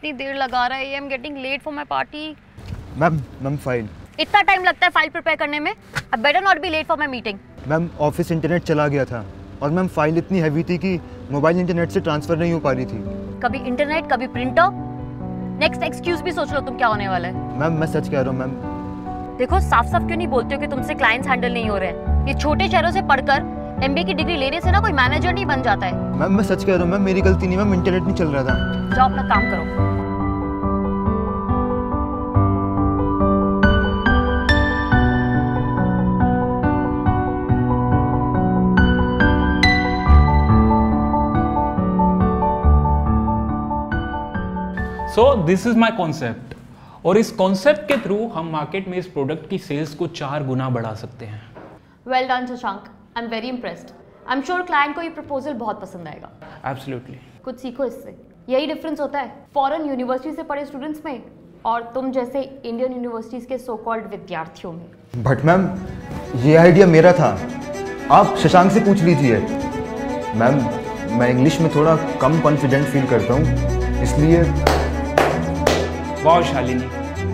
इतनी देर लगा रहा है, I am getting late for my party. Ma'am file. इतना टाइम लगता है फाइल प्रिपेयर करने में? I better not be late for my meeting. Ma'am office internet चला गया था और मैम फाइल इतनी हैवी थी कि मोबाइल इंटरनेट से ट्रांसफर नहीं हो पा रही थी। कभी इंटरनेट कभी प्रिंटर, नेक्स्ट एक्सक्यूज भी सोच लो तुम क्या होने वाला है। मैम मैं सच कह रहा हूँ मैम। देखो साफ साफ क्यों नहीं बोलते हो कि तुमसे क्लाइंट्स हैंडल नहीं हो रहे हैं? ये छोटे शहरों से पढ़कर एमबीए की डिग्री लेने से ना कोई मैनेजर नहीं बन जाता है। मैम मैं सच कह रहा हूँ मैम, मेरी गलती नहीं, मैम इंटरनेट नहीं चल रहा था। जाओ अपना काम करो। So this is my concept, और इस कॉन्सेप्ट के थ्रू हम मार्केट में इस प्रोडक्ट की सेल्स को 4 गुना बढ़ा सकते हैं। Well done Shashank, I am very impressed. I am sure client को ये प्रपोजल बहुत पसंद आएगा। एब्सोल्युटली। कुछ सीखो इससे, यही डिफरेंस होता है फॉरेन यूनिवर्सिटी से पढ़े स्टूडेंट्स में और तुम जैसे इंडियन यूनिवर्सिटीज के सो कॉल्ड विद्यार्थियों में। बट मैम ये आइडिया मेरा था, आप शशांक से पूछ लीजिए। मैम मैं इंग्लिश में थोड़ा कम कॉन्फिडेंट फील करता हूँ, इसलिए। वाह शालिनी,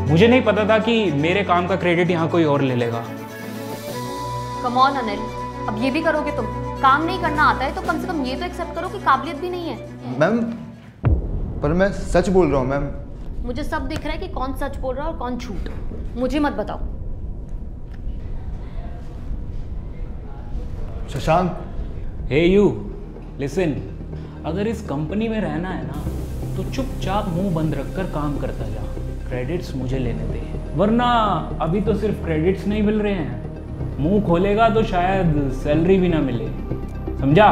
मुझे नहीं पता था कि मेरे काम का क्रेडिट यहाँ कोई और ले लेगा। कम ऑन अनिल, अब ये भी करोगे तुम? काम नहीं करना आता है तो कम से कम ये तो एक्सेप्ट करो कि काबिलियत भी नहीं है। मैम पर मैं सच बोल रहा हूँ मैम। मुझे सब दिख रहा है कि कौन सच बोल रहा है और कौन झूठ। मुझे मत बताओ। शशांक। हे यू लिसन, अगर इस कंपनी में रहना है ना तो चुपचाप मुंह बंद रखकर काम करता जा, क्रेडिट्स मुझे लेने दे, वरना अभी तो सिर्फ क्रेडिट्स नहीं मिल रहे हैं, मुंह खोलेगा तो शायद सैलरी भी ना मिले, समझा?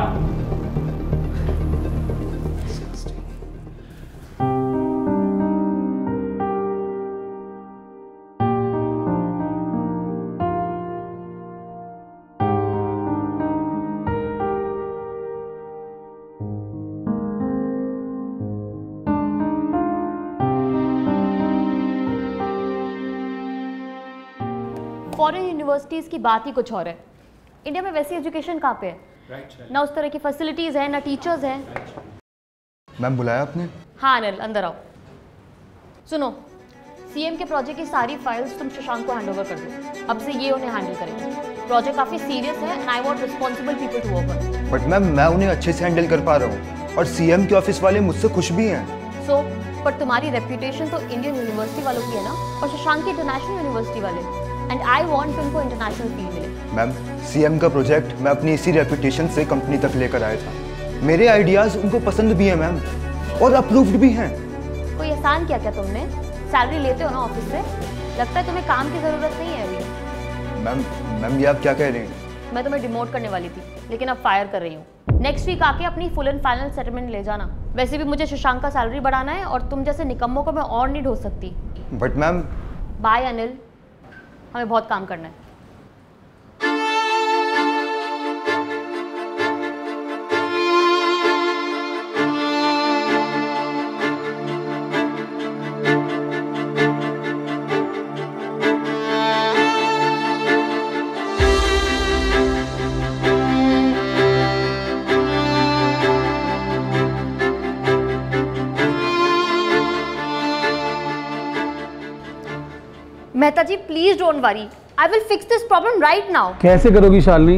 फॉरेन यूनिवर्सिटीज की बात ही कुछ और है। इंडिया में वैसी एजुकेशन कहाँ पे है? ना उस तरह की फैसिलिटीज हैं, ना टीचर्स हैं। मैम बुलाया आपने? हाँ अनिल, अंदर आओ। सुनो, सीएम के प्रोजेक्ट की सारी फाइल्स तुम शशांक को हैंड ओवर कर दो। अब से ये उन्हें हैंडल करेंगे। प्रोजेक्ट काफी सीरियस है and I want responsible people to work on it. But ma'am मैं उन्हें अच्छे से हैंडल कर पा रहा हूँ और सीएम के ऑफिस वाले मुझसे खुश भी हैं। सो पर तुम्हारी रेप्यूटेशन तो इंडियन यूनिवर्सिटी वालों की है ना, और शशांक की इंटरनेशनल यूनिवर्सिटी वाले, एंड आई वांट उनको इंटरनेशनल फील्ड मिले। मैम सीएम का प्रोजेक्ट मैं अपनी इसी रेपुटेशन से कंपनी तक लेकर आया था। मेरे आइडियाज उनको पसंद भी हैं मैम, और अप्रूव्ड भी हैं। कोई एहसान किया क्या तुमने? सैलरी लेते हो ना ऑफिस से, लगता है तुम्हें काम की जरूरत नहीं है अभी। मैम ये आप क्या कह रही हैं? मैं तुम्हें डिमोट करने वाली थी लेकिन अब फायर कर रही हूँ। नेक्स्ट वीक आके अपनी फुल एंड फाइनल सेटलमेंट ले जाना। वैसे भी मुझे शशांक का सैलरी बढ़ाना है और तुम जैसे निकम्मों को मैं और नहीं ढोस सकती। But ma'am. बाय अनिल, हमें बहुत काम करना है। Mehta ji please don't worry, I will fix this problem right now. कैसे करोगी शालिनी?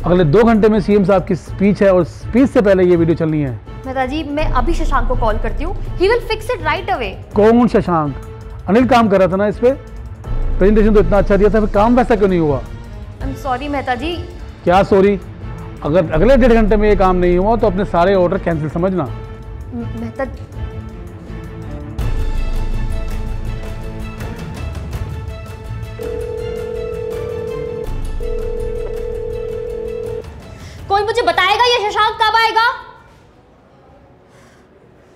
अगले 2 घंटे में सीएम साहब की स्पीच है और स्पीच से पहले ये वीडियो चलनी है। मेहता जी मैं अभी शशांक को कॉल करती हूँ, he will fix it right away. कौन शशांक? अनिल काम कर रहा था ना इस पे, प्रेजेंटेशन तो इतना अच्छा दिया था, फिर काम वैसा क्यों नहीं हुआ? आई एम सॉरी मेहता जी। क्या सॉरी? अगर अगले 1.5 घंटे में ये काम नहीं हुआ तो अपने सारे ऑर्डर कैंसिल समझना। मेहता कोई मुझे बताएगा ये शशांक कब आएगा?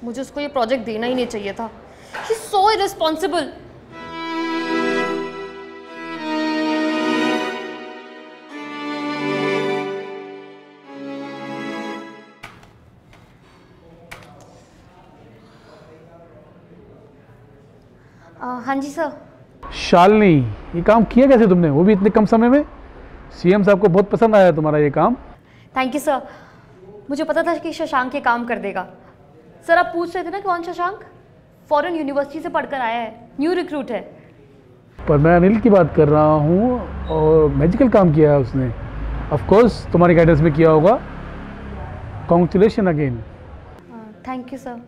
मुझे उसको ये प्रोजेक्ट देना ही नहीं चाहिए था। He's so irresponsible. हाँ जी सर। शालिनी ये काम किया कैसे तुमने, वो भी इतने कम समय में? सीएम साहब को बहुत पसंद आया तुम्हारा ये काम। थैंक यू सर, मुझे पता था कि शशांक ये काम कर देगा। सर आप पूछ रहे थे ना कौन शशांक? फॉरेन यूनिवर्सिटी से पढ़कर आया है, न्यू रिक्रूट है। पर मैं अनिल की बात कर रहा हूँ और मैजिकल काम किया है उसने। ऑफ कोर्स तुम्हारी गाइडेंस में किया होगा। Congratulation again. Thank you sir.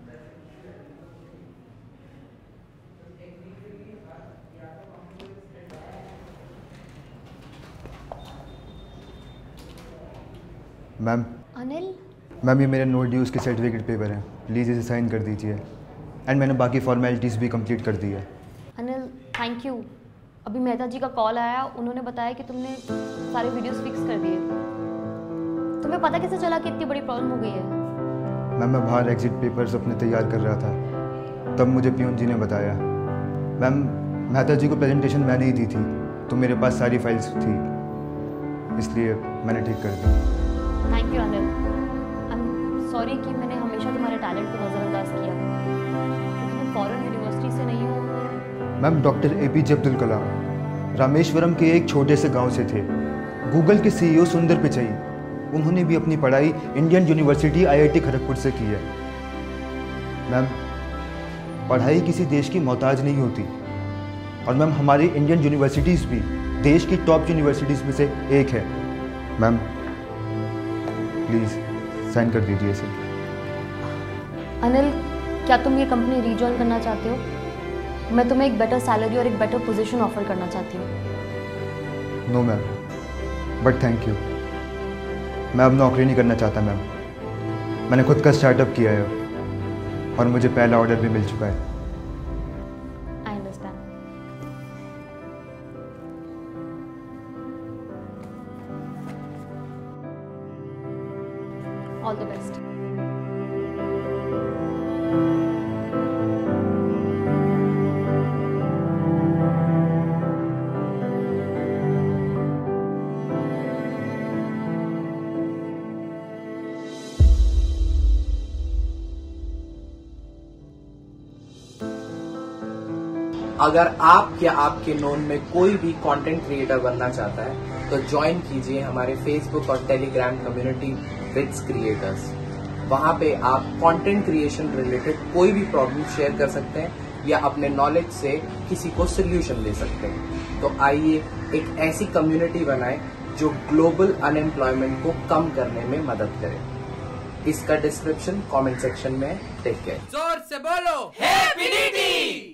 Ma'am Anil, ma'am ये मेरे नो ड्यूज़ के सर्टिफिकेट पेपर हैं, प्लीज़ इसे साइन कर दीजिए। एंड मैंने बाकी फॉर्मेलिटीज़ भी कंप्लीट कर दी है। Anil thank you. अभी मेहता जी का कॉल आया, उन्होंने बताया कि तुमने सारे वीडियोस फिक्स कर दिए। तुम्हें पता कैसे चला कि इतनी बड़ी प्रॉब्लम हो गई है? मैम मैं बाहर एग्जिट पेपर्स अपने तैयार कर रहा था, तब मुझे पियून जी ने बताया। मैम मेहता जी को प्रेजेंटेशन मैंने ही दी थी, तो मेरे पास सारी फाइल्स थी, इसलिए मैंने ठीक कर दी। Thank you Anil. I am sorry कि मैंने हमेशा तुम्हारे टैलेंट को नज़रअंदाज किया, क्योंकि तुम फॉरेन यूनिवर्सिटी से नहीं हो। Ma'am doctor APJ Abdul Kalam Rameswaram के एक छोटे से गांव से थे। गूगल के CEO सुंदर पिचाई, उन्होंने भी अपनी पढ़ाई इंडियन यूनिवर्सिटी IIT खड़गपुर से की है। मैम पढ़ाई किसी देश की मोहताज नहीं होती, और मैम हमारी इंडियन यूनिवर्सिटीज़ भी देश की टॉप यूनिवर्सिटीज़ में से एक है। मैम प्लीज़ साइन कर दीजिए इसे। अनिल, क्या तुम ये कंपनी रीजॉइन करना चाहते हो? मैं तुम्हें एक बेटर सैलरी और एक बेटर पोजीशन ऑफर करना चाहती हूँ। No ma'am, but thank you. मैं अब नौकरी नहीं करना चाहता मैम। मैंने खुद का स्टार्टअप किया है और मुझे पहला ऑर्डर भी मिल चुका है। I understand. All the best. अगर आप या आपके नोन में कोई भी कंटेंट क्रिएटर बनना चाहता है तो ज्वाइन कीजिए हमारे फेसबुक और टेलीग्राम कम्युनिटी विद्स क्रिएटर्स। वहां पे आप कंटेंट क्रिएशन रिलेटेड कोई भी प्रॉब्लम शेयर कर सकते हैं या अपने नॉलेज से किसी को सोल्यूशन दे सकते हैं। तो आइए एक ऐसी कम्युनिटी बनाएं जो ग्लोबल अनएम्प्लॉयमेंट को कम करने में मदद करे। इसका डिस्क्रिप्शन कमेंट सेक्शन में टेक केयर। जोर से बोलो हैप्पी